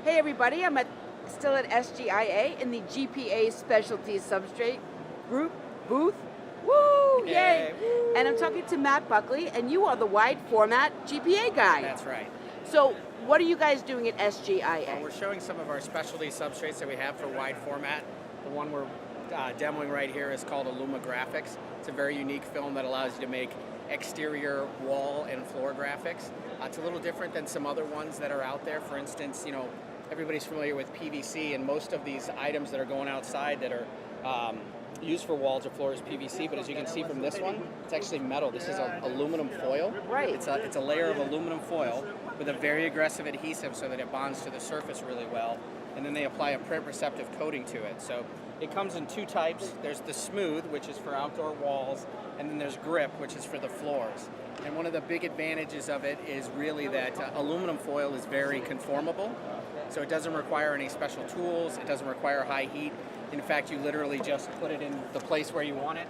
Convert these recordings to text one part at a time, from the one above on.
Hey everybody, still at SGIA in the GPA Specialty Substrate Group booth. Woo! Yay! Woo. And I'm talking to Matt Buckley, and you are the wide format GPA guy. That's right. So, what are you guys doing at SGIA? Well, we're showing some of our specialty substrates that we have for wide format. The one we're demoing right here is called Illuma Graphics. It's a very unique film that allows you to make exterior wall and floor graphics. It's a little different than some other ones that are out there. For instance, everybody's familiar with PVC, and most of these items that are going outside that are used for walls or floors PVC, but as you can see from this one, it's actually metal. This is aluminum foil. Right. It's a layer of aluminum foil with a very aggressive adhesive so that it bonds to the surface really well, and then they apply a print receptive coating to it. So it comes in two types. There's the smooth, which is for outdoor walls, and then there's grip, which is for the floors. And one of the big advantages of it is really that aluminum foil is very conformable, so it doesn't require any special tools, it doesn't require high heat. In fact, you literally just put it in the place where you want it,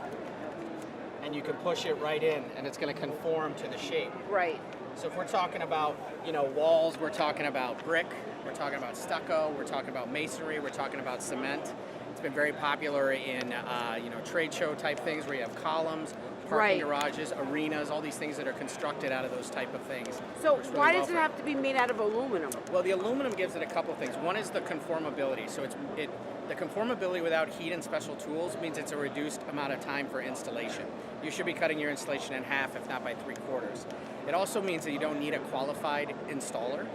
and you can push it right in, and it's going to conform to the shape. Right. So if we're talking about, walls, we're talking about brick, we're talking about stucco, we're talking about masonry, we're talking about cement. It's been very popular in, trade show type things where you have columns, parking garages, arenas, all these things that are constructed out of those type of things. So why does it have to be made out of aluminum? Well, the aluminum gives it a couple of things. One is the conformability. So the conformability without heat and special tools means it's a reduced amount of time for installation. You should be cutting your installation in half, if not by 3/4. It also means that you don't need a qualified installer.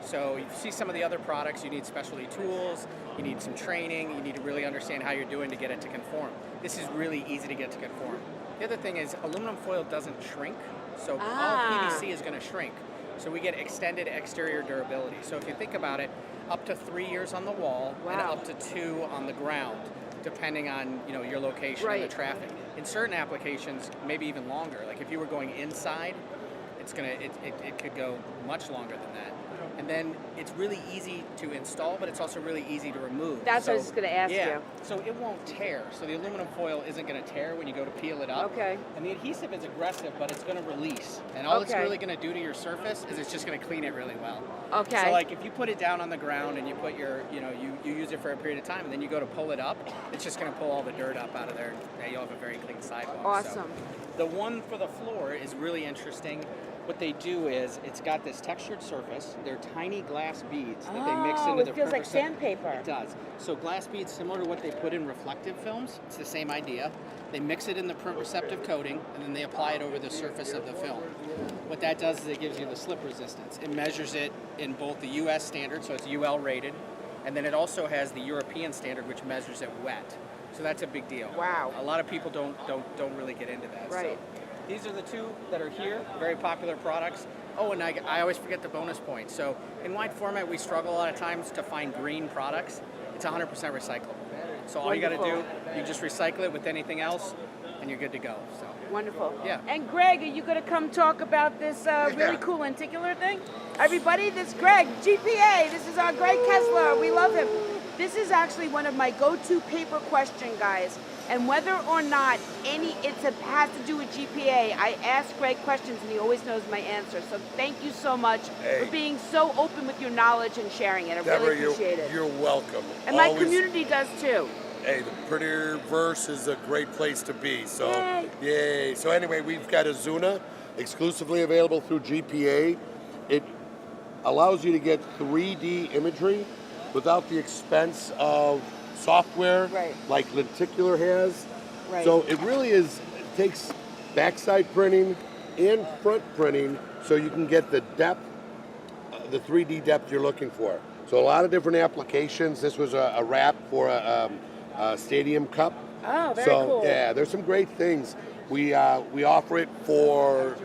So you see some of the other products, you need specialty tools, you need some training, you need to really understand how you're doing to get it to conform. This is really easy to get to conform. The other thing is aluminum foil doesn't shrink, so all PVC is going to shrink. So we get extended exterior durability. So if you think about it, up to 3 years on the wall and up to 2 on the ground, depending on your location and the traffic. In certain applications, maybe even longer. Like if you were going inside, it could go much longer than that. And then it's really easy to install, but it's also really easy to remove. That's what I was going to ask you. So it won't tear. So the aluminum foil isn't going to tear when you go to peel it up. Okay. And the adhesive is aggressive, but it's going to release. And all it's really going to do to your surface is it's just going to clean it really well. Okay. So like if you put it down on the ground and you put your, you use it for a period of time, and then you go to pull it up, it's just going to pull all the dirt up out of there. And you'll have a very clean sidewalk. Awesome. So the one for the floor is really interesting. What they do is it's got this textured surface. They're tiny glass beads that they mix into the it feels like sandpaper. It does. So glass beads, similar to what they put in reflective films. It's the same idea. They mix it in the print receptive coating, and then they apply it over the surface of the film. What that does is it gives you the slip resistance. It measures it in both the U.S. standard, so it's UL rated, and then it also has the European standard, which measures it wet. So that's a big deal. Wow. A lot of people don't really get into that. Right. So these are the two that are here, very popular products. Oh, and I always forget the bonus point. So in wide format, we struggle a lot of times to find green products. It's 100% recyclable. So all you got to do, you just recycle it with anything else, and you're good to go. So wonderful. Yeah. And Greg, are you going to come talk about this really cool lenticular thing? Everybody, this is Greg, GPA. This is our Greg Kessler. We love him. This is actually one of my go-to paper question guys. And whether or not it has to do with GPA, I ask Greg questions and he always knows my answer. So thank you so much for being so open with your knowledge and sharing it. I really appreciate it. You're welcome. And my community does too. Hey, the Prettyverse is a great place to be. So yay. So anyway, we've got Azuna exclusively available through GPA. It allows you to get 3D imagery without the expense of software like Lenticular has. So it really takes backside printing and front printing so you can get the depth, the 3D depth you're looking for. So a lot of different applications. This was a wrap for a stadium cup. Oh, very cool. Yeah, there's some great things. We offer it for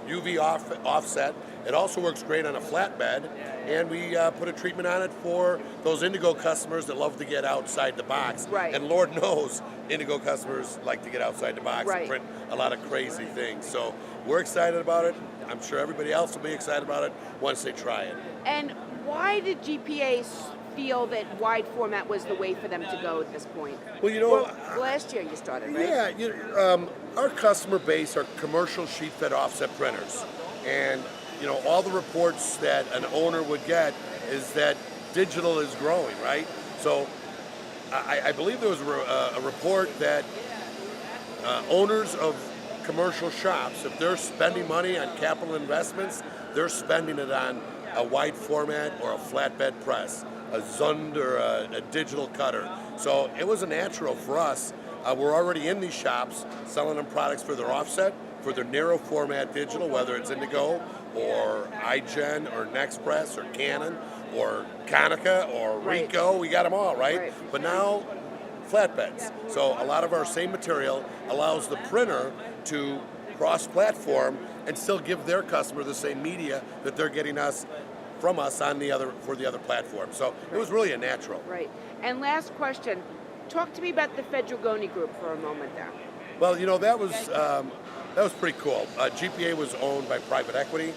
UV offset. It also works great on a flatbed, and we put a treatment on it for those Indigo customers that love to get outside the box. Right. And Lord knows, Indigo customers like to get outside the box and print a lot of crazy things. So we're excited about it. I'm sure everybody else will be excited about it once they try it. And why did GPA feel that wide format was the way for them to go at this point? Well, last year you started, right? Yeah, our customer base are commercial sheet fed offset printers. And all the reports that an owner would get is that digital is growing, right? So I believe there was a report that owners of commercial shops, if they're spending money on capital investments, they're spending it on a wide format or a flatbed press, a Zund or a digital cutter. So it was a natural for us. We're already in these shops selling them products for their offset, for their narrow format digital, whether it's Indigo or iGen or Nexpress or Canon or Konica or Ricoh. We got them all, right? But now flatbeds. So a lot of our same material allows the printer to cross-platform and still give their customer the same media that they're getting from us on for the other platform. So it was really a natural. Right. And last question, talk to me about the Fedrigoni Group for a moment there. Well, that was pretty cool. GPA was owned by private equity,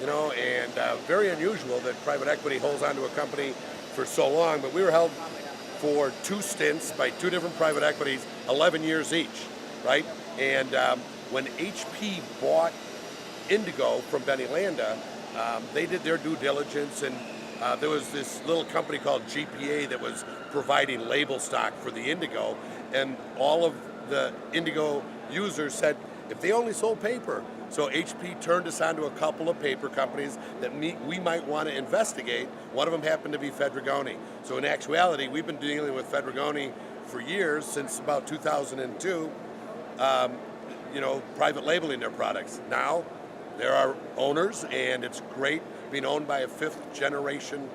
and very unusual that private equity holds onto a company for so long. But we were held for 2 stints by 2 different private equities, 11 years each, right? And when HP bought Indigo from Benny Landa, they did their due diligence, and there was this little company called GPA that was providing label stock for the Indigo, and all of the Indigo users said if they only sold paper. So HP turned us on to a couple of paper companies that we might want to investigate. One of them happened to be Fedrigoni. So in actuality, we've been dealing with Fedrigoni for years, since about 2002, private labeling their products. Now, they're our owners, and it's great being owned by a 5th generation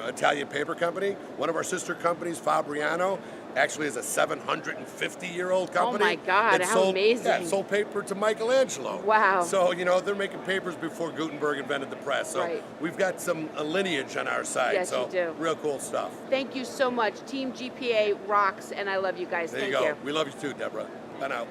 Italian paper company. One of our sister companies, Fabriano, actually is a 750-year-old company. Oh my God, how amazing. Yeah, sold paper to Michelangelo. Wow. So, they're making papers before Gutenberg invented the press. So we've got some lineage on our side. Yes, so you do. Real cool stuff. Thank you so much. Team GPA rocks, and I love you guys. There you go. We love you too, Deborah. Bye now.